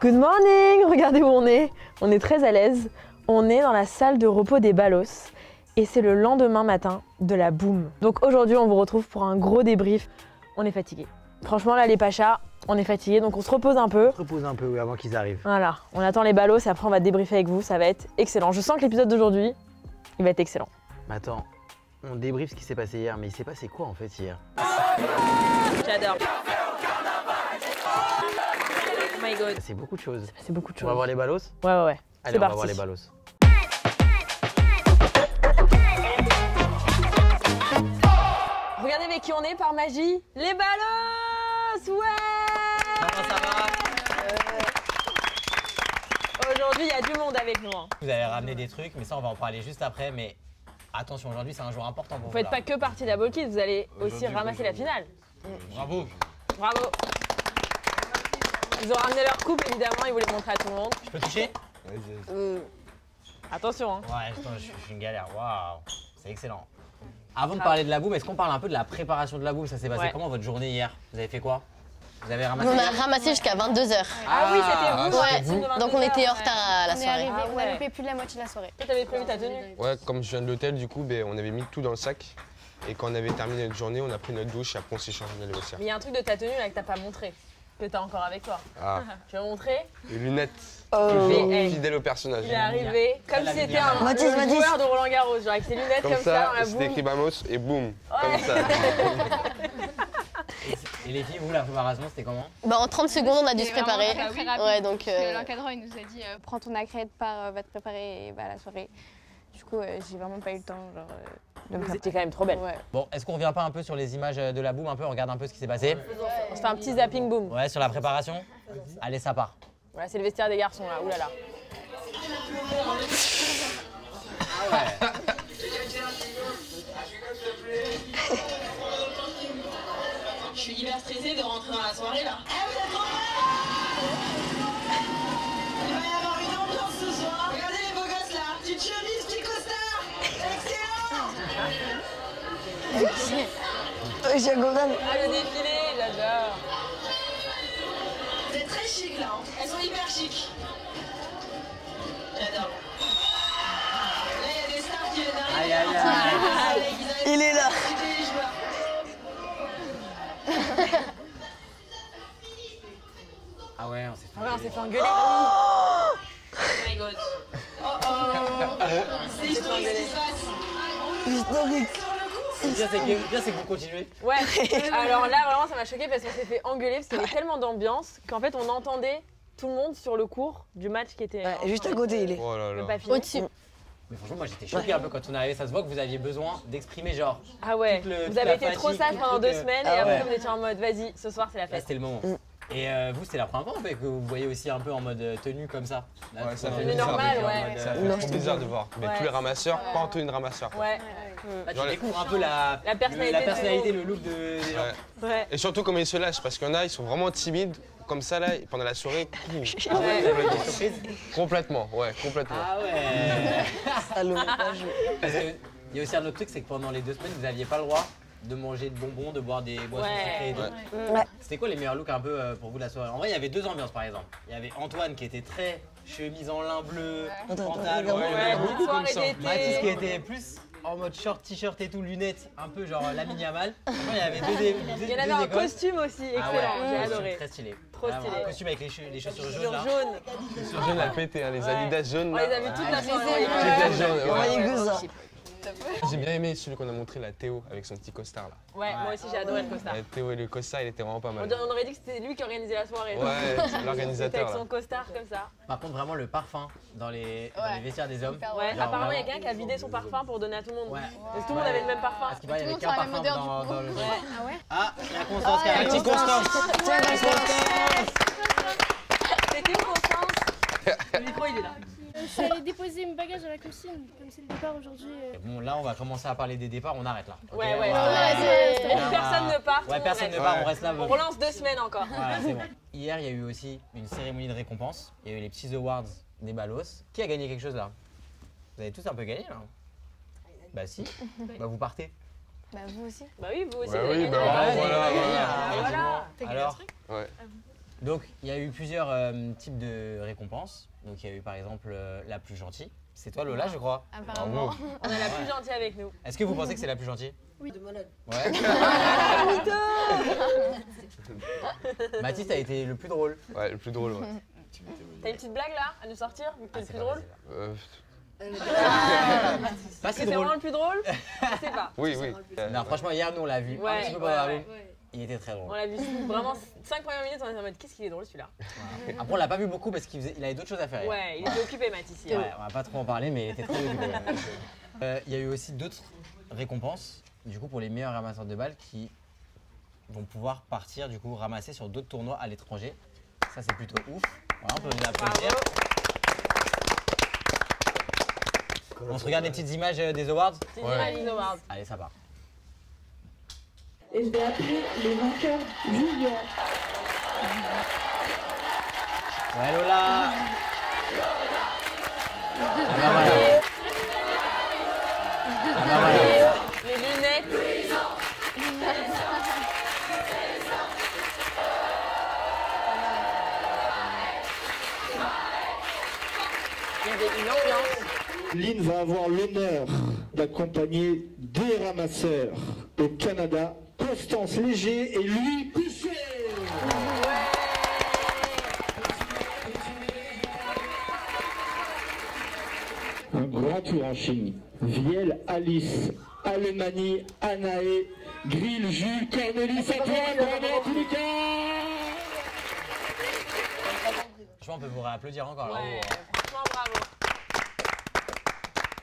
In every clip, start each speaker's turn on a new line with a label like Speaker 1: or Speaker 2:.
Speaker 1: Good morning! Regardez où on est. On est très à l'aise. On est dans la salle de repos des Ballos. Et c'est le lendemain matin de la boum. Donc aujourd'hui, on vous retrouve pour un gros débrief. On est fatigué. Franchement, là, les Pachas, on est fatigué, donc on se repose un peu.
Speaker 2: On se repose un peu, oui, avant qu'ils arrivent.
Speaker 1: Voilà, on attend les Ballos et après on va débriefer avec vous. Ça va être excellent. Je sens que l'épisode d'aujourd'hui, il va être excellent.
Speaker 2: Mais attends, on débriefe ce qui s'est passé hier, mais il s'est passé quoi en fait hier?
Speaker 1: J'adore. Oh my god.
Speaker 2: C'est beaucoup de choses.
Speaker 1: C'est beaucoup de
Speaker 2: On
Speaker 1: choses.
Speaker 2: va voir les Ballos?
Speaker 1: Ouais.
Speaker 2: Allez,
Speaker 1: C'est
Speaker 2: on va
Speaker 1: parti.
Speaker 2: voir les Ballos.
Speaker 1: Regardez avec qui on est par magie. Les Ballos! Ouais!
Speaker 3: Comment ça va?
Speaker 1: Aujourd'hui, il y a du monde avec nous. Hein.
Speaker 3: Vous avez ramené des trucs, mais ça on va en parler juste après. Mais attention, aujourd'hui c'est un jour important pour vous.
Speaker 1: Vous faites
Speaker 3: là.
Speaker 1: pas que partie d'Able Kids, vous allez aussi ramasser la finale.
Speaker 3: Bravo.
Speaker 1: Bravo. Ils ont ramené leur coupe, évidemment, ils voulaient montrer à tout le monde.
Speaker 3: Je peux toucher?
Speaker 1: Attention, hein.
Speaker 3: Ouais, attends, je suis une galère. Waouh, c'est excellent. Avant de parler de la boum, est-ce qu'on parle un peu de la préparation de la boum? Ça s'est passé
Speaker 1: Ouais.
Speaker 3: comment votre journée hier? Vous avez fait quoi? Vous avez ramassé?
Speaker 4: On a ramassé jusqu'à 22h.
Speaker 1: Ah oui, c'était vous.
Speaker 4: Ouais,
Speaker 1: la team de
Speaker 4: donc on
Speaker 1: 22
Speaker 4: était en
Speaker 1: heures,
Speaker 4: retard à la
Speaker 5: On est
Speaker 4: soirée.
Speaker 5: arrivé,
Speaker 1: Ah
Speaker 5: on
Speaker 1: ouais.
Speaker 5: a loupé plus de la moitié de la soirée.
Speaker 1: Toi, t'avais prévu ta tenue.
Speaker 6: Ouais, comme je viens de l'hôtel, du coup, on avait mis tout dans le sac. Et quand on avait terminé notre journée, on a pris notre douche et après on s'est changé dans les vestiaires.
Speaker 1: Mais il y a un truc de ta tenue là que t'as pas montré, que t'as encore avec toi.
Speaker 6: Ah,
Speaker 1: Tu vas montrer?
Speaker 6: les lunettes.
Speaker 1: Mais,
Speaker 6: Toujours
Speaker 1: hey,
Speaker 6: fidèle au personnage.
Speaker 1: il est arrivé comme si c'était un
Speaker 4: Mathis,
Speaker 1: le joueur de Roland Garros, genre avec ses lunettes
Speaker 6: Comme
Speaker 1: comme ça dans
Speaker 6: ça,
Speaker 1: la
Speaker 6: c'était
Speaker 1: boum.
Speaker 6: écrit Bamos et boum, comme ça.
Speaker 3: Et les filles, vous, la préparation, c'était comment?
Speaker 4: Bah, en 30 secondes, on a dû se
Speaker 5: C'était vraiment
Speaker 4: préparer.
Speaker 5: très rapide.
Speaker 4: Ouais, donc.
Speaker 5: Parce que l'encadrant, il nous a dit prends ton accrète, pars, va te préparer et va à la soirée. Du coup, j'ai vraiment pas eu le temps genre, de me
Speaker 1: C'était
Speaker 5: préparer.
Speaker 1: quand même trop belle.
Speaker 5: Ouais.
Speaker 3: Bon, est-ce qu'on revient pas un peu sur les images de la boum, un peu, on regarde un peu ce qui s'est passé?
Speaker 1: On se fait un petit zapping boom.
Speaker 3: Ouais, sur la préparation? Allez, ça part.
Speaker 1: Voilà, c'est le vestiaire des garçons là, oulala.
Speaker 7: Je suis hyper stressée de rentrer dans la soirée là. Il va y avoir une ambiance ce soir. Regardez les beaux gosses là. Petite chemise, petit costard. Excellent.
Speaker 1: Ah, le défilé, j'adore.
Speaker 7: Vous êtes très chic là. Hein. Elles sont hyper chic. J'adore. Là, il y a des stars qui viennent d'arriver.
Speaker 3: Aïe, aïe,
Speaker 7: Il est là.
Speaker 3: Ah ouais, on s'est fait.
Speaker 1: Ah ouais, on s'est fait engueuler.
Speaker 7: Oh my god. Oh oh. C'est historique ce qui se passe.
Speaker 3: Le pire, c'est que vous continuez.
Speaker 1: Ouais, alors là vraiment ça m'a choqué parce qu'on s'est fait engueuler parce qu'il y avait tellement d'ambiance qu'en fait on entendait tout le monde sur le cours du match qui était
Speaker 8: Juste à côté, il est.
Speaker 6: Oh là
Speaker 1: même
Speaker 6: là.
Speaker 1: pas fini.
Speaker 4: Au-dessus.
Speaker 3: Mais franchement, moi j'étais choqué un peu quand on est arrivé. Ça se voit que vous aviez besoin d'exprimer genre.
Speaker 1: Ah ouais,
Speaker 3: Toute
Speaker 1: vous
Speaker 3: la
Speaker 1: avez été trop
Speaker 3: fatigue,
Speaker 1: sage
Speaker 3: tout
Speaker 1: pendant
Speaker 3: le
Speaker 1: 2
Speaker 3: truc,
Speaker 1: semaines et
Speaker 3: ah
Speaker 1: après
Speaker 3: ouais.
Speaker 1: on était en mode vas-y, ce soir c'est la
Speaker 3: Là,
Speaker 1: fête.
Speaker 3: c'était le moment. Et vous, c'était la première fois en fait, que vous voyez aussi un peu en mode tenue comme ça. Là,
Speaker 6: Ouais,
Speaker 3: tout
Speaker 6: ça
Speaker 3: le
Speaker 6: fait
Speaker 3: monde
Speaker 1: bizarre,
Speaker 3: en
Speaker 1: normal,
Speaker 3: mode,
Speaker 1: ouais.
Speaker 6: Ça
Speaker 3: euh,
Speaker 6: fait trop bizarre de voir. Mais
Speaker 1: Ouais.
Speaker 6: tous les ramasseurs, pas en tenue de ramasseur. quoi.
Speaker 1: Ouais.
Speaker 3: Là,
Speaker 6: Genre
Speaker 3: tu
Speaker 6: les-
Speaker 3: découvres un peu la
Speaker 1: personnalité
Speaker 3: le look des gens.
Speaker 6: Ouais.
Speaker 1: Ouais.
Speaker 6: Et surtout comment ils se lâchent, parce qu'il y en a, ils sont vraiment timides, comme ça là, pendant la soirée.
Speaker 3: Ah ouais, vous avez des surprises?
Speaker 6: Complètement, ouais, complètement.
Speaker 3: Ah ouais.
Speaker 8: Salaud.
Speaker 3: Parce que il y a aussi un autre truc, c'est que pendant les 2 semaines, vous n'aviez pas le droit de manger de bonbons, de boire des boissons
Speaker 1: Ouais.
Speaker 3: sucrées et tout.
Speaker 6: Ouais.
Speaker 3: C'était quoi les meilleurs looks un peu pour vous de la soirée? En vrai, il y avait 2 ambiances par exemple. Il y avait Antoine qui était très chemise en lin bleu, pantalon,
Speaker 6: Ouais, il y en a
Speaker 1: Ouais,
Speaker 6: beaucoup
Speaker 1: petite
Speaker 6: comme
Speaker 1: soirée
Speaker 6: ça.
Speaker 3: Mathis qui
Speaker 1: d'été.
Speaker 3: était plus en mode short, t-shirt et tout, lunettes, un peu genre Lamine Yamal. Franchement, il y avait deux
Speaker 1: Il y en avait un costume aussi, excellent,
Speaker 3: Ah ouais,
Speaker 1: j'ai
Speaker 3: costume
Speaker 1: adoré.
Speaker 3: Très stylé.
Speaker 1: Trop
Speaker 3: Vraiment,
Speaker 1: stylé.
Speaker 3: un costume avec les chaussures
Speaker 1: Sur
Speaker 3: jaunes là.
Speaker 1: jaune.
Speaker 6: Sur jaune a pété, hein, les
Speaker 1: Ouais.
Speaker 6: Adidas jaunes.
Speaker 1: On
Speaker 6: là.
Speaker 1: les a vus toute la soirée.
Speaker 6: Adidas jaunes, ouais.
Speaker 8: Voyez que ça.
Speaker 6: J'ai bien aimé celui qu'on a montré là, Théo, avec son petit costard là.
Speaker 1: Ouais, moi aussi j'ai adoré le costard.
Speaker 6: Théo et le costard, il était vraiment pas mal.
Speaker 1: On aurait dit que c'était lui qui organisait la soirée.
Speaker 6: Ouais, c'est
Speaker 1: C'était avec
Speaker 6: l'organisateur
Speaker 1: son
Speaker 6: là.
Speaker 1: costard comme ça.
Speaker 3: Par contre, vraiment le parfum dans les vestiaires des hommes.
Speaker 1: Ouais,
Speaker 3: Genre,
Speaker 1: apparemment il y a
Speaker 3: vraiment.
Speaker 1: quelqu'un qui a vidé son parfum pour donner à tout le monde.
Speaker 3: Ouais.
Speaker 1: Parce que tout le monde avait le même parfum.
Speaker 3: Parce qu'il paraît, il y avait
Speaker 5: Tout le
Speaker 3: qu'un
Speaker 5: monde sent la
Speaker 3: parfum
Speaker 5: même odeur, du
Speaker 3: dans le.
Speaker 5: Ah ouais.
Speaker 3: Ah, il y a Constance qui a
Speaker 5: Ah,
Speaker 3: un petit Constance.
Speaker 1: C'est qui Constance? Le micro il est là.
Speaker 9: Je suis allée déposer mes bagages à la cantine, comme c'est le départ aujourd'hui.
Speaker 3: Bon, là, on va commencer à parler des départs, on arrête là. Ok,
Speaker 1: Ouais, ouais.
Speaker 3: on va-
Speaker 1: Pour
Speaker 3: Là,
Speaker 1: que
Speaker 3: on
Speaker 1: personne
Speaker 3: va-
Speaker 1: ne parte.
Speaker 3: Ouais,
Speaker 1: on
Speaker 3: personne ne
Speaker 1: reste.
Speaker 3: part, on reste là.
Speaker 1: On relance 2 semaines encore.
Speaker 3: Voilà, c'est bon. Hier, il y a eu aussi une cérémonie de récompense. Il y a eu les petits awards des Ballos. Qui a gagné quelque chose là? Vous avez tous un peu gagné là? Bah si. Bah vous partez.
Speaker 5: Bah vous aussi.
Speaker 1: Bah oui, vous aussi.
Speaker 6: Bah
Speaker 1: vous avez
Speaker 6: oui,
Speaker 1: gagné.
Speaker 6: bah
Speaker 3: Ouais,
Speaker 6: voilà,
Speaker 3: vous avez gagné,
Speaker 6: voilà.
Speaker 1: Voilà.
Speaker 3: Alors,
Speaker 6: Ouais.
Speaker 3: Donc, il y a eu plusieurs types de récompenses. Donc, il y a eu par exemple la plus gentille. C'est toi, Lola, je crois.
Speaker 5: Apparemment.
Speaker 1: On a la plus gentille avec nous.
Speaker 3: Est-ce que vous pensez que c'est la plus gentille?
Speaker 9: Oui.
Speaker 3: Ouais. Mathis, t'as été le plus drôle.
Speaker 6: Ouais, le plus drôle, ouais.
Speaker 1: T'as une petite blague là à nous sortir vu que t'es le plus drôle?
Speaker 3: Pas
Speaker 1: Est-ce
Speaker 3: si
Speaker 1: que c'est vraiment
Speaker 3: drôle.
Speaker 1: le plus drôle? Je sais pas.
Speaker 6: Oui, oui.
Speaker 3: Non, franchement, hier, nous, on l'a vu un
Speaker 1: Ouais,
Speaker 3: petit peu pendant la
Speaker 1: ouais,
Speaker 3: room. Il était très
Speaker 1: On
Speaker 3: drôle.
Speaker 1: l'a vu vraiment 5 premières minutes, on était en mode qu'est-ce qu'il est drôle celui-là.
Speaker 3: Après, on l'a pas vu beaucoup parce qu'il avait d'autres choses à faire. hier.
Speaker 1: Ouais, il était occupé Mathis
Speaker 3: Ouais,
Speaker 1: hier.
Speaker 3: on va pas trop en parler, mais il était très occupé. Il y a eu aussi d'autres récompenses, du coup, pour les meilleurs ramasseurs de balles qui vont pouvoir partir, du coup, ramasser sur d'autres tournois à l'étranger. Ça, c'est plutôt ouf. Voilà, on peut les applaudir. On se regarde les petites images des awards.
Speaker 1: C'est Imagine Awards.
Speaker 3: Allez, ça part.
Speaker 7: Et je vais appeler les vainqueurs juniors.
Speaker 3: Ouais, Lola. Ah bah voilà. Ah bah voilà.
Speaker 1: Les lunettes. Il y avait une ambiance.
Speaker 8: Lynn va avoir l'honneur d'accompagner deux ramasseurs au Canada, Constance Léger et Louis Pouchet. Un grand tour en Chine. Viel, Alice, Alemani, Anaé, Grill, Jules, Cornelis, Antoine, bravo en tous les cas.
Speaker 3: Je pense qu'on peut vous réapplaudir encore. Là.
Speaker 1: Ouais, franchement bravo.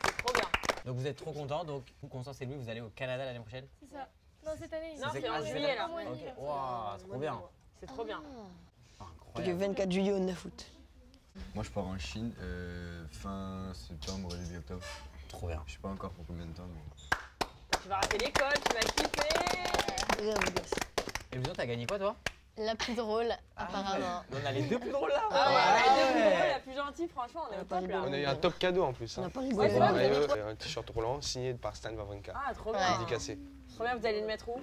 Speaker 1: C'est trop bien.
Speaker 3: Donc vous êtes trop contents. Donc vous, Constance et Louis, vous allez au Canada l'année prochaine.
Speaker 9: C'est ça. Non, cette année.
Speaker 1: Non, c'est en juillet là.
Speaker 3: Ok. Waouh, c'est trop bien.
Speaker 1: C'est trop bien.
Speaker 4: Le 24 juillet au 9 août.
Speaker 10: Moi je pars en Chine fin septembre, début octobre.
Speaker 3: Trop bien.
Speaker 10: Je sais pas encore pour combien de temps mais...
Speaker 1: Tu vas rater l'école, tu vas kiffer.
Speaker 3: Et Ludo, t'as gagné quoi toi?
Speaker 4: La plus drôle, apparemment.
Speaker 3: On a les deux plus drôles là.
Speaker 1: Ah ouais, la plus gentille, franchement, on est au top là.
Speaker 6: On a eu un top cadeau en plus.
Speaker 4: On
Speaker 6: Hein.
Speaker 4: n'a pas
Speaker 1: Ouais,
Speaker 4: rigolé.
Speaker 1: c'est vrai, vous avez
Speaker 6: Un t-shirt roulant signé par Stan Wawrinka.
Speaker 1: Ah, trop bien.
Speaker 4: Ouais.
Speaker 6: Dédicacé.
Speaker 1: Trop bien, vous allez le mettre où?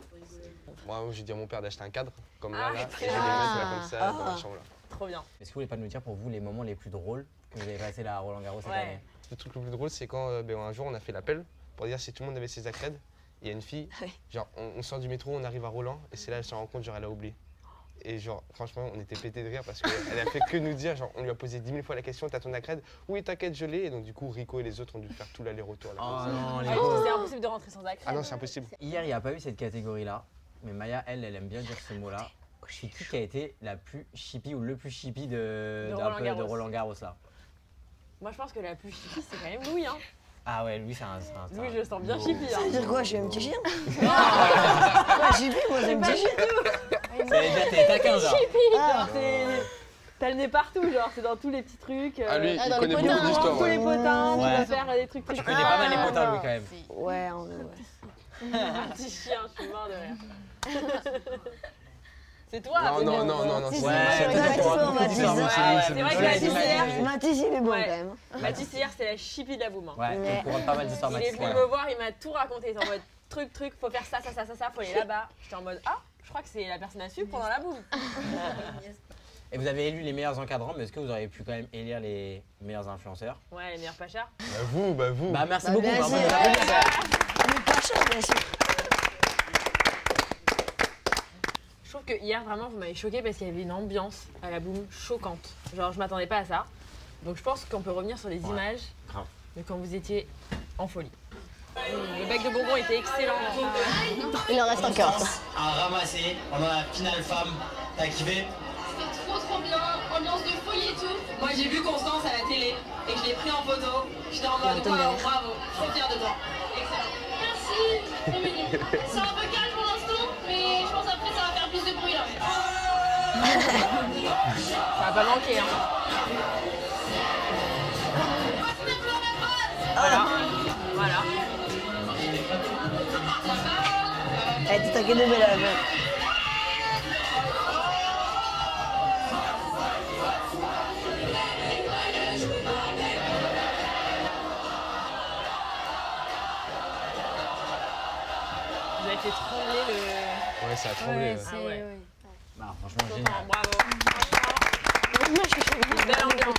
Speaker 6: Moi, j'ai dit à mon père d'acheter un cadre, comme
Speaker 1: Ah,
Speaker 6: là, et
Speaker 1: très
Speaker 6: je vais le
Speaker 1: bien.
Speaker 6: mettre là, comme ça dans la chambre là.
Speaker 1: Trop bien.
Speaker 3: Est-ce que vous voulez pas nous dire pour vous les moments les plus drôles que vous avez passé là à Roland Garros cette
Speaker 1: Ouais.
Speaker 3: année?
Speaker 6: Le truc le plus drôle, c'est quand un jour on a fait l'appel pour dire si tout le monde avait ses accrèdes. Il y a une fille, genre on sort du métro, on arrive à Roland et c'est là elle se rend compte, genre elle a oublié. Et genre franchement on était pété de rire parce qu'elle a fait que nous dire, genre on lui a posé 10 000 fois la question, t'as ton accrède? Oui t'inquiète je l'ai. Et donc du coup Rico et les autres ont dû faire tout l'aller-retour. là,
Speaker 3: Oh
Speaker 6: comme ça.
Speaker 3: non, les
Speaker 1: Ah, parce que
Speaker 3: gros.
Speaker 1: c'est impossible de rentrer sans accès.
Speaker 6: Ah non c'est impossible.
Speaker 3: Hier, il n'y a pas eu cette catégorie là, mais Maya, elle aime bien dire ce mot là. C'est qui a été la plus chippie ou le plus chippie de Roland Garros là?
Speaker 1: Moi, je pense que la plus chippie, c'est quand même Louis. Hein.
Speaker 3: Ah ouais, lui c'est un.
Speaker 1: Louis, je le sens bien chippie.
Speaker 4: Ça veut
Speaker 1: Hein.
Speaker 4: dire quoi? Je suis un petit chien? Quoi, j'ai vu, moi, j'ai un petit chien.
Speaker 3: C'est déjà t'es taquin genre.
Speaker 1: Genre, t'as le nez partout, genre, c'est dans tous les petits trucs.
Speaker 6: Ah lui
Speaker 4: Ah,
Speaker 6: il
Speaker 4: dans
Speaker 6: connaît
Speaker 4: les
Speaker 6: beaucoup
Speaker 4: potins,
Speaker 6: d'histoires.
Speaker 1: tous les
Speaker 6: Ouais.
Speaker 1: potins, tu
Speaker 3: Ouais.
Speaker 1: vas faire des trucs.
Speaker 3: Tu connais pas mal les potins Louis quand même.
Speaker 4: Ouais,
Speaker 1: Un petit chien, je suis mort de rire. C'est toi,
Speaker 6: Non,
Speaker 1: c'est
Speaker 6: non,
Speaker 1: bien.
Speaker 6: non, non, non,
Speaker 4: Si,
Speaker 6: c'est
Speaker 4: si,
Speaker 3: Ouais,
Speaker 4: c'est
Speaker 3: c'est
Speaker 4: Mathis,
Speaker 3: toi.
Speaker 4: on va dire.
Speaker 1: C'est vrai que Mathis hier,
Speaker 4: Mathis, il est bon
Speaker 1: Ouais.
Speaker 4: quand même.
Speaker 1: Mathis hier, c'est la chippie de la boum. Hein.
Speaker 3: Ouais, on courant pas mal d'histoires
Speaker 1: Il est
Speaker 3: Mathis.
Speaker 1: venu me voir, il m'a tout raconté. Il était en mode truc, faut faire ça, faut aller là-bas. J'étais en mode ah, je crois que c'est la personne à suivre pendant la boum.
Speaker 3: Et vous avez élu les meilleurs encadrants, mais est-ce que vous auriez pu quand même élire les meilleurs influenceurs?
Speaker 1: Ouais, les meilleurs pachas.
Speaker 6: Bah vous.
Speaker 3: Bah merci
Speaker 4: Bah,
Speaker 3: beaucoup.
Speaker 4: bien
Speaker 3: vraiment,
Speaker 4: sûr.
Speaker 3: on applaudit, ça.
Speaker 4: Mais pas cher, bien sûr.
Speaker 1: Je trouve que hier, vraiment, vous m'avez choqué parce qu'il y avait une ambiance à la boum choquante. Genre, je m'attendais pas à ça. Donc, je pense qu'on peut revenir sur les images
Speaker 3: grave.
Speaker 1: de quand vous étiez en folie. Le bec de bonbons était excellent.
Speaker 4: Il en reste encore.
Speaker 11: À ramasser pendant la finale femme. T'as kiffé?
Speaker 9: C'était trop bien. Ambiance de folie et tout.
Speaker 7: Moi j'ai vu Constance à la télé et je l'ai pris en photo. J'étais en mode waouh, bravo, trop fière de toi. Excellent.
Speaker 9: Merci. Trop mignon. C'est un peu calme pour l'instant, mais je pense après ça va faire plus de bruit là.
Speaker 1: Ça va pas manquer. Hein. Voilà.
Speaker 4: Eh, tu t'inquiètes de belle à la fin.
Speaker 1: Vous avez fait trembler le.
Speaker 6: Ouais ça a tremblé.
Speaker 1: Ah ouais.
Speaker 3: Bah, franchement, génial.
Speaker 1: Bravo. Belle ambiance.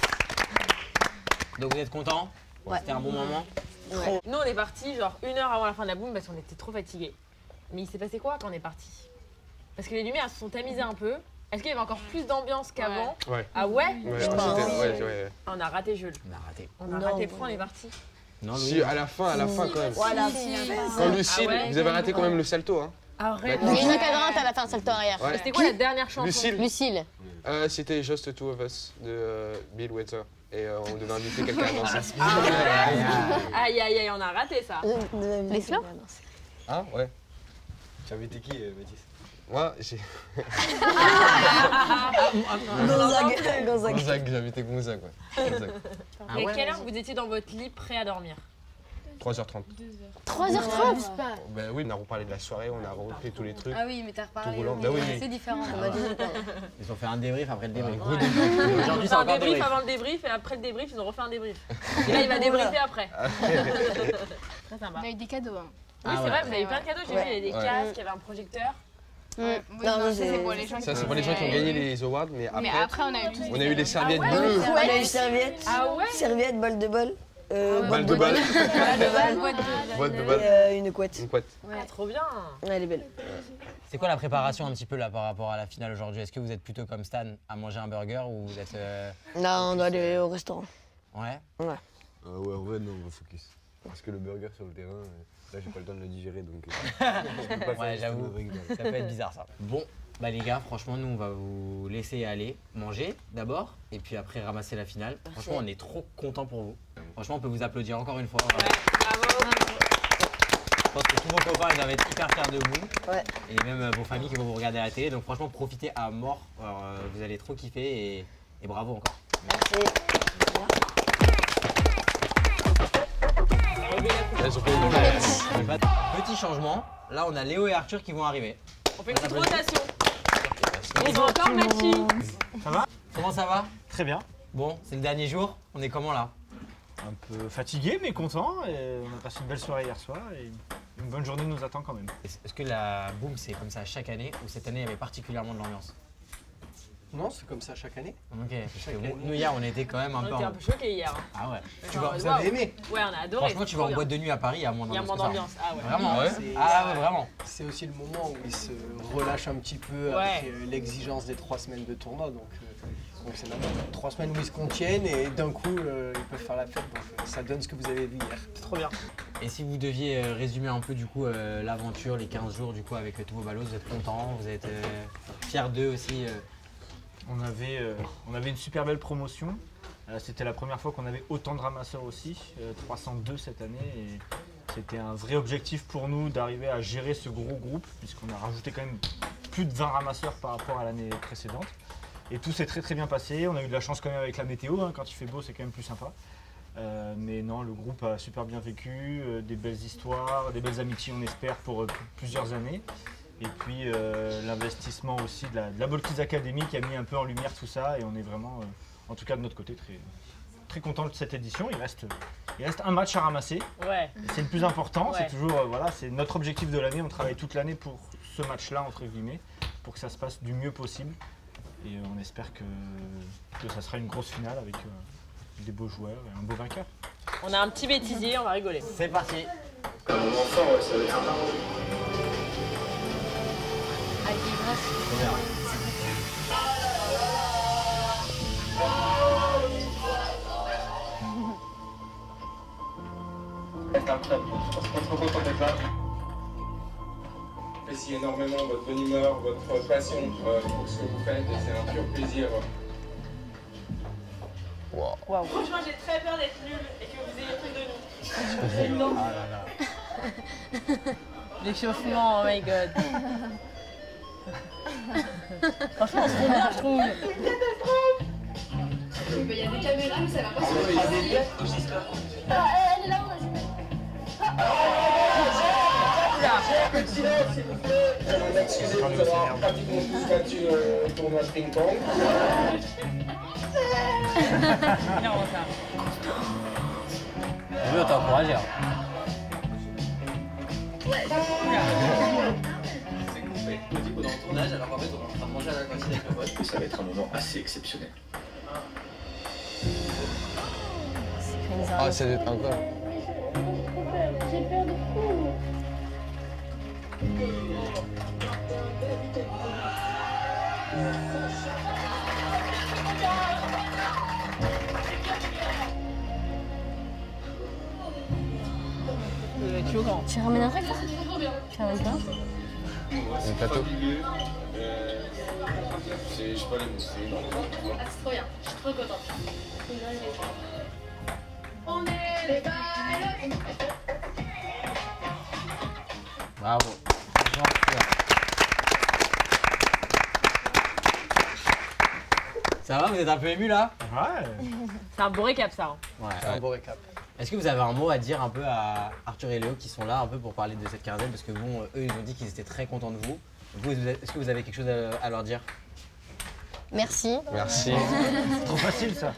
Speaker 3: Donc vous êtes contents?
Speaker 4: Ouais.
Speaker 3: C'était un bon moment?
Speaker 4: Trop.
Speaker 1: Nous, on est partis genre 1 heure avant la fin de la boum parce qu'on était trop fatigués. Mais il s'est passé quoi quand on est parti? Parce que les lumières se sont tamisées un peu. Est-ce qu'il y avait encore plus d'ambiance qu'avant?
Speaker 6: Ouais.
Speaker 1: Ah ouais?
Speaker 6: Ouais,
Speaker 4: Je pense.
Speaker 6: ouais.
Speaker 1: On a raté Jules.
Speaker 3: On a raté.
Speaker 1: On a
Speaker 4: Non,
Speaker 1: raté.
Speaker 4: ouais.
Speaker 1: Pourquoi on est parti?
Speaker 3: Non,
Speaker 6: Si,
Speaker 3: Louis.
Speaker 6: à la fin quand même.
Speaker 4: Voilà.
Speaker 6: Quand Lucille,
Speaker 1: Ah ouais,
Speaker 6: vous avez raté quand même le salto, hein.
Speaker 1: Arrête.
Speaker 6: Bah,
Speaker 5: Une cadran, t'as la fin, salto arrière.
Speaker 6: Ouais.
Speaker 1: C'était quoi la dernière chanson?
Speaker 6: Lucille,
Speaker 5: Lucille.
Speaker 6: c'était Just the Two of Us de Bill Withers. Et on devait inviter quelqu'un à danser.
Speaker 1: Aïe aïe aïe, on a raté ça.
Speaker 5: Les slow?
Speaker 6: Ah ouais.
Speaker 10: Tu avais été qui, Mathis?
Speaker 6: Moi, j'ai.
Speaker 4: Gonzague.
Speaker 6: Gonzague, j'avais été Gonzague, ouais. Gonzague.
Speaker 3: Ah
Speaker 1: Et à
Speaker 3: ouais?
Speaker 1: quelle heure vous étiez dans votre lit prêt à dormir?
Speaker 6: 3h30.
Speaker 5: 3h30.
Speaker 6: Bah oui, on a reparlé de la soirée, on a repris tous les trucs.
Speaker 12: Ah oui, mais t'as reparlé.
Speaker 6: Tout roulant.
Speaker 12: mais
Speaker 6: Bah oui,
Speaker 12: c'est
Speaker 6: oui.
Speaker 12: différent.
Speaker 3: Ils ont fait un débrief après le débrief. Gros
Speaker 1: Ouais.
Speaker 3: débrief. Aujourd'hui, c'est
Speaker 1: un
Speaker 3: encore
Speaker 1: débrief
Speaker 3: débrief.
Speaker 1: avant le débrief et après le débrief, ils ont refait un débrief. Et là, il va débriefer après. Très sympa.
Speaker 5: On a eu des cadeaux.
Speaker 1: Oui,
Speaker 3: Ah
Speaker 1: c'est
Speaker 3: ouais.
Speaker 1: vrai, vous avez eu plein de cadeaux. J'ai vu, il y avait des
Speaker 6: Ouais.
Speaker 1: casques, il y avait un projecteur.
Speaker 4: Non,
Speaker 5: c'est pour les gens qui
Speaker 6: Ça, c'est pour les gens qui ont gagné les awards, mais
Speaker 5: Mais
Speaker 6: après,
Speaker 5: après, on a eu tout.
Speaker 6: on a eu les serviettes
Speaker 1: Ah ouais,
Speaker 6: bleues.
Speaker 4: On a eu serviette.
Speaker 1: Ah ouais?
Speaker 4: Serviette, bol de bol.
Speaker 6: Balle de balle. Boîte de balle.
Speaker 4: Et une couette.
Speaker 6: Une couette.
Speaker 1: Ah, trop bien.
Speaker 4: Elle est belle.
Speaker 3: C'est quoi la préparation un petit peu là par rapport à la finale aujourd'hui? Est-ce que vous êtes plutôt comme Stan à manger un burger ou vous êtes.
Speaker 4: Non, on doit aller au restaurant.
Speaker 3: Ouais?
Speaker 10: Ouais, en vrai, non, on va focus. Parce que le burger sur le terrain, là, j'ai pas le temps de le digérer, donc je peux pas
Speaker 3: Ouais,
Speaker 10: faire
Speaker 3: j'avoue.
Speaker 10: le breakdown.
Speaker 3: Ça peut être bizarre ça. Bon, bah les gars, franchement, nous on va vous laisser aller manger d'abord et puis après ramasser la finale. Franchement, on est trop contents pour vous. Franchement, on peut vous applaudir encore une fois.
Speaker 1: Bravo.
Speaker 3: Je pense que tous vos copains ils doivent être hyper fiers de vous.
Speaker 4: Ouais.
Speaker 3: Et même vos familles qui vont vous regarder à la télé. Donc franchement, profitez à mort. Alors, vous allez trop kiffer et bravo encore.
Speaker 4: Merci.
Speaker 3: Petit changement. Là, on a Léo et Arthur qui vont arriver.
Speaker 1: On fait une petite rotation. Ils ont encore matché.
Speaker 13: Ça va?
Speaker 3: Comment ça va?
Speaker 13: Très bien.
Speaker 3: Bon, c'est le dernier jour. On est comment là?
Speaker 13: Un peu fatigué mais content. Et on a passé une belle soirée hier soir et une bonne journée nous attend quand même.
Speaker 3: Est-ce que la boom c'est comme ça chaque année ou cette année il y avait particulièrement de l'ambiance?
Speaker 14: Non, c'est comme ça chaque année.
Speaker 3: Ok, parce que nous hier on était quand même un
Speaker 1: On
Speaker 3: peu.
Speaker 1: était un peu choqués hier.
Speaker 3: Ah ouais.
Speaker 14: Vous avez aimé?
Speaker 1: Ouais, on a adoré.
Speaker 3: Franchement, tu vas en boîte de nuit à Paris, il y a moins
Speaker 1: Il y a
Speaker 3: d'ambiance.
Speaker 1: moins
Speaker 3: que ça.
Speaker 1: d'ambiance. Ah ouais.
Speaker 3: Vraiment?
Speaker 6: Ouais.
Speaker 3: Ah ouais, vraiment.
Speaker 14: C'est aussi le moment où ils se relâchent un petit peu
Speaker 1: Ouais.
Speaker 14: avec l'exigence des 3 semaines de tournoi. Donc c'est normal. 3 semaines où ils se contiennent et d'un coup ils peuvent faire la fête. Donc ça donne ce que vous avez vu hier.
Speaker 1: C'est trop bien.
Speaker 3: Et si vous deviez résumer un peu du coup l'aventure, les 15 jours du coup avec tous vos ballots, vous êtes contents, vous êtes fiers d'eux aussi
Speaker 13: On avait une super belle promotion. C'était la première fois qu'on avait autant de ramasseurs aussi, 302 cette année. Et c'était un vrai objectif pour nous d'arriver à gérer ce gros groupe, puisqu'on a rajouté quand même plus de 20 ramasseurs par rapport à l'année précédente. Et tout s'est très bien passé. On a eu de la chance quand même avec la météo, hein. Quand il fait beau c'est quand même plus sympa. Mais non, le groupe a super bien vécu, des belles histoires, des belles amitiés on espère pour plusieurs années. Et puis l'investissement aussi de la Balkis Academy qui a mis un peu en lumière tout ça et on est vraiment, en tout cas de notre côté, très content de cette édition. Il reste un match à ramasser.
Speaker 1: Ouais.
Speaker 13: C'est le plus important,
Speaker 1: Ouais.
Speaker 13: c'est toujours, voilà, c'est notre objectif de l'année. On travaille toute l'année pour ce match-là, entre guillemets, pour que ça se passe du mieux possible. Et on espère que ça sera une grosse finale avec des beaux joueurs et un beau vainqueur.
Speaker 1: On a un petit bêtisier, on va rigoler.
Speaker 3: C'est parti.
Speaker 6: Un moment fort, ça va être
Speaker 15: J'apprécie énormément votre bonne humeur, votre passion pour ce que vous faites et c'est un pur plaisir.
Speaker 1: Wow. Franchement, j'ai très peur d'être nulle et que vous ayez pris de nous. L'échauffement, oh my god. Franchement, c'est trop bien, je trouve.
Speaker 9: Il y a des caméras, mais ça va pas se faire. Elle est là, on a jumé.
Speaker 15: Excusez-moi d'avoir pratiquement tous battu le tournoi de ping-pong.
Speaker 3: Je veux t'encourager.
Speaker 14: C'est coupé. On dit qu'on est en tournage alors qu'en fait on est en train de manger à la cantine.
Speaker 12: Martine avec ma boîte que ça va être un moment assez exceptionnel.
Speaker 6: Ah, ça doit être incroyable.
Speaker 9: J'ai peur de fou.
Speaker 4: Tu ramènes un truc là? Tu ramènes pas?
Speaker 6: Un plateau.
Speaker 15: Je sais pas les mots, c'est énorme.
Speaker 9: Ah, c'est trop bien, je suis trop contente. On est les balles.
Speaker 3: Bravo. Ça va, vous êtes un peu ému là?
Speaker 13: Ouais.
Speaker 1: C'est un beau récap ça.
Speaker 3: Ouais.
Speaker 14: C'est un beau récap.
Speaker 3: Est-ce que vous avez un mot à dire un peu à Arthur et Léo qui sont là un peu pour parler de cette quinzaine? Parce que bon, eux ils ont dit qu'ils étaient très contents de vous. Vous, est-ce que vous avez quelque chose à leur dire?
Speaker 4: Merci.
Speaker 6: Merci.
Speaker 13: Trop facile ça.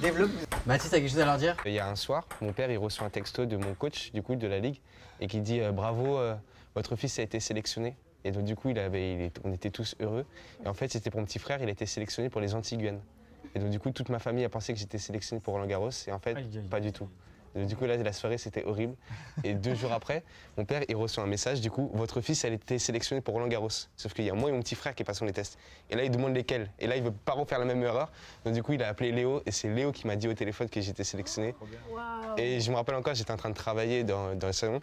Speaker 3: Développe. Mathis, t'as quelque chose à leur dire?
Speaker 6: Il y a un soir, mon père il reçoit un texto de mon coach du coup de la ligue et qui dit bravo, votre fils a été sélectionné. Et donc du coup on était tous heureux. Et en fait c'était pour mon petit frère, il a été sélectionné pour les Antilles-Guyane. Et donc du coup toute ma famille a pensé que j'étais sélectionné pour Roland Garros et en fait pas du tout. Et donc, du coup là la soirée c'était horrible. Et 2 jours après, mon père il reçoit un message du coup votre fils a été sélectionné pour Roland Garros. Sauf qu'il y a moi et mon petit frère qui passons les tests. Et là il demande lesquels. Et là il veut pas refaire la même erreur. Donc du coup il a appelé Léo et c'est Léo qui m'a dit au téléphone que j'étais sélectionné.
Speaker 1: Wow.
Speaker 6: Et je me rappelle encore, j'étais en train de travailler dans le salon.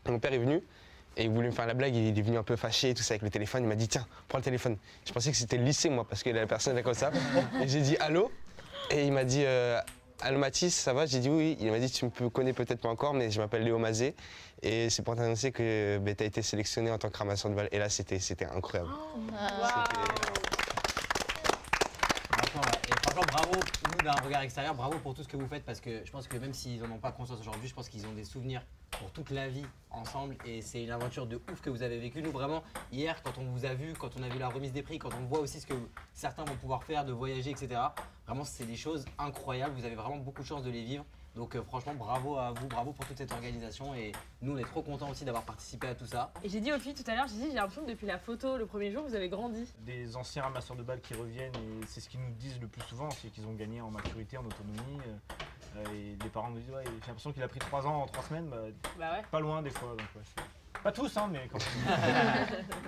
Speaker 6: Mon père est venu et il voulait me faire la blague. Il est venu un peu fâché et tout ça avec le téléphone. Il m'a dit tiens, prends le téléphone. Je pensais que c'était le lycée moi parce que la personne est comme ça. Et j'ai dit allô. Et il m'a dit allô Mathis, ça va? J'ai dit oui. Il m'a dit tu me connais peut-être pas encore mais je m'appelle Léo Mazet. Et c'est pour t'annoncer que tu as été sélectionné en tant que ramasseur de balles. Et là c'était incroyable.
Speaker 3: Et franchement, bravo, nous d'un regard extérieur, bravo pour tout ce que vous faites parce que je pense que même s'ils n'en ont pas conscience aujourd'hui, je pense qu'ils ont des souvenirs pour toute la vie ensemble et c'est une aventure de ouf que vous avez vécue. Nous vraiment, hier quand on vous a vu, quand on a vu la remise des prix, quand on voit aussi ce que certains vont pouvoir faire, de voyager, etc. Vraiment c'est des choses incroyables, vous avez vraiment beaucoup de chance de les vivre. Donc franchement bravo à vous, bravo pour toute cette organisation et nous on est trop contents aussi d'avoir participé à tout ça.
Speaker 1: Et j'ai dit aux filles tout à l'heure, j'ai l'impression que depuis la photo, le premier jour, vous avez grandi.
Speaker 13: Des anciens ramasseurs de balles qui reviennent et c'est ce qu'ils nous disent le plus souvent, c'est qu'ils ont gagné en maturité, en autonomie. Et les parents nous disent ouais, j'ai l'impression qu'il a pris 3 ans en 3 semaines,
Speaker 1: bah ouais.
Speaker 13: Pas loin des fois. Donc ouais, pas tous hein, mais quand même.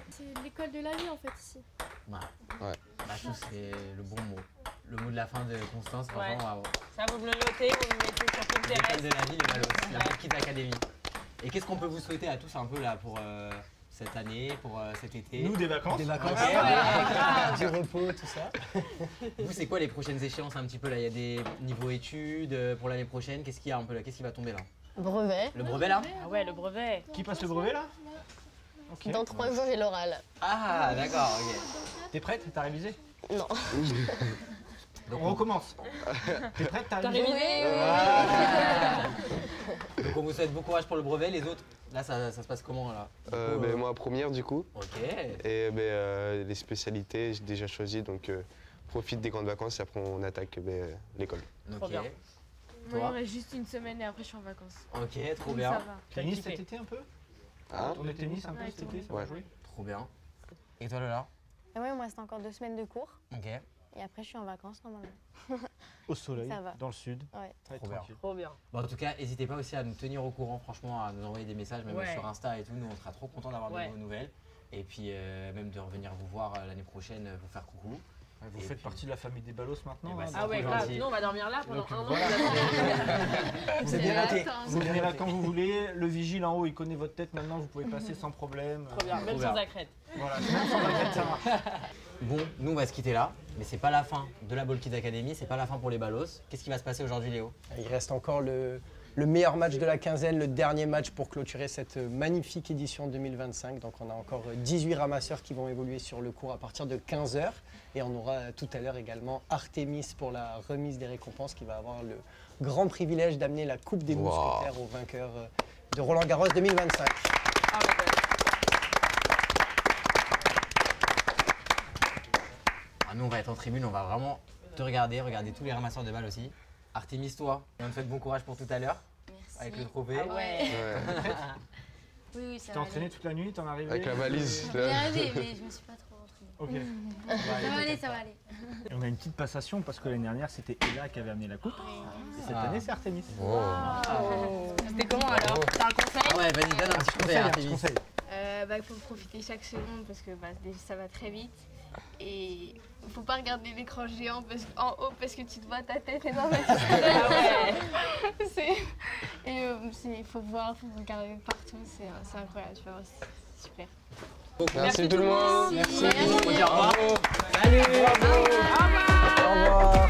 Speaker 9: C'est l'école de la vie en fait ici.
Speaker 3: Ouais. Bah, je trouve que c'est le bon mot. Le mot de la fin de Constance, franchement,
Speaker 1: Ouais.
Speaker 3: bravo.
Speaker 1: Ça, vous me le notez, vous me mettez sur Pinterest.
Speaker 3: L'école de la vie, les Ballos, la petite académie. Et qu'est-ce qu'on peut vous souhaiter à tous un peu là pour cette année, pour cet été?
Speaker 13: Nous, des vacances.
Speaker 14: Des vacances,
Speaker 3: Ouais.
Speaker 14: du repos, tout ça.
Speaker 3: Vous, c'est quoi les prochaines échéances un petit peu là? Il y a des niveaux études pour l'année prochaine. Qu'est-ce qu'il y a un peu là? Qu'est-ce qui va tomber là?
Speaker 4: Brevet.
Speaker 3: Le brevet là?
Speaker 1: Ah ouais, le brevet.
Speaker 13: Qui passe le brevet là? Okay.
Speaker 4: Dans 3 jours, j'ai l'oral.
Speaker 3: Ah, d'accord, ok.
Speaker 13: T'es prête? T'as révisé?
Speaker 4: Non.
Speaker 13: Donc on recommence. T'es prête? T'as révisé?
Speaker 3: Donc on vous souhaite bon courage pour le brevet. Les autres, là ça se passe comment là?
Speaker 6: Moi première du coup.
Speaker 3: Ok.
Speaker 6: Et les spécialités j'ai déjà choisi donc profite des grandes vacances et après on attaque l'école.
Speaker 3: Ok.
Speaker 1: bien.
Speaker 9: Moi, il me reste juste une semaine et après je suis en vacances.
Speaker 3: Ok, trop
Speaker 9: Donc,
Speaker 3: bien.
Speaker 9: ça va.
Speaker 13: Tennis cet été un peu?
Speaker 6: Hein?
Speaker 13: Tournée de tennis un peu
Speaker 9: Ouais,
Speaker 13: cet été, ça
Speaker 6: ouais.
Speaker 13: va jouer?
Speaker 3: Trop bien. Et toi Lola?
Speaker 5: Et ouais, il me reste encore 2 semaines de cours.
Speaker 3: Ok.
Speaker 5: Et après, je suis en vacances normalement.
Speaker 13: Au soleil,
Speaker 5: Ça va.
Speaker 13: dans le sud.
Speaker 5: Ouais.
Speaker 13: Très
Speaker 3: Trop bien.
Speaker 13: tranquille.
Speaker 1: Trop bien.
Speaker 3: Bon, en tout cas, n'hésitez pas aussi à nous tenir au courant, franchement, à nous envoyer des messages, même
Speaker 1: Ouais.
Speaker 3: sur Insta et tout. Nous, on sera trop contents d'avoir
Speaker 1: Ouais.
Speaker 3: de vos nouvelles. Et puis, même de revenir vous voir l'année prochaine, vous faire coucou.
Speaker 13: Ouais, vous
Speaker 3: Et
Speaker 13: faites
Speaker 3: puis-
Speaker 13: partie de la famille des Ballos maintenant.
Speaker 3: Eh ben,
Speaker 13: hein,
Speaker 3: c'est
Speaker 1: Ah
Speaker 13: donc,
Speaker 1: ouais,
Speaker 3: trop
Speaker 1: grave.
Speaker 3: gentil.
Speaker 1: Nous, on va dormir là pendant
Speaker 13: Donc,
Speaker 1: 1 an.
Speaker 13: voilà.
Speaker 3: C'est bien noté.
Speaker 13: Vous venez là quand vous voulez, le vigile en haut il connaît votre tête maintenant, vous pouvez passer sans problème.
Speaker 1: Trop bien, même sans accrète.
Speaker 13: Voilà, même sans accrète, ça marche.
Speaker 3: Bon, nous, on va se quitter là. Mais c'est pas la fin de la Ball Kids Academy, c'est pas la fin pour les Ballos. Qu'est-ce qui va se passer aujourd'hui, Léo?
Speaker 14: Il reste encore le meilleur match de la quinzaine, le dernier match pour clôturer cette magnifique édition 2025. Donc on a encore 18 ramasseurs qui vont évoluer sur le cours à partir de 15 h. Et on aura tout à l'heure également Artemis pour la remise des récompenses qui va avoir le grand privilège d'amener la Coupe des Mousquetaires au vainqueur de Roland Garros 2025.
Speaker 1: Ah ouais, ouais.
Speaker 3: Ah, nous, on va être en tribune, on va vraiment te regarder tous les ramasseurs de balles aussi. Artemis, toi, on te souhaite bon courage pour tout à l'heure.
Speaker 9: Merci.
Speaker 3: Avec le trophée.
Speaker 9: Ah ouais.
Speaker 14: Ouais.
Speaker 9: Oui,
Speaker 13: Tu
Speaker 9: ça
Speaker 13: t'es
Speaker 9: va
Speaker 13: entraîné
Speaker 9: aller.
Speaker 13: toute la nuit, t'en es arrivé?
Speaker 6: Avec la valise.
Speaker 9: Je vais y arriver, mais je me suis pas trop entraînée.
Speaker 13: Ok.
Speaker 16: Ça va aller, ça va aller.
Speaker 13: Et on a une petite passation parce que l'année dernière c'était Ella qui avait amené la coupe. Et cette année c'est Artemis.
Speaker 5: C'était comment alors? T'as un conseil?
Speaker 3: Ah ouais, vas-y, donne un petit conseil à Artemis.
Speaker 5: Il faut profiter chaque seconde parce que ça va très vite. Et faut pas regarder l'écran géant en haut parce que tu te vois ta tête énorme. Il faut voir, faut regarder partout, c'est incroyable, tu vois, c'est super.
Speaker 6: Merci tout le monde.
Speaker 14: Merci.
Speaker 3: Au revoir.
Speaker 14: Salut. Au revoir.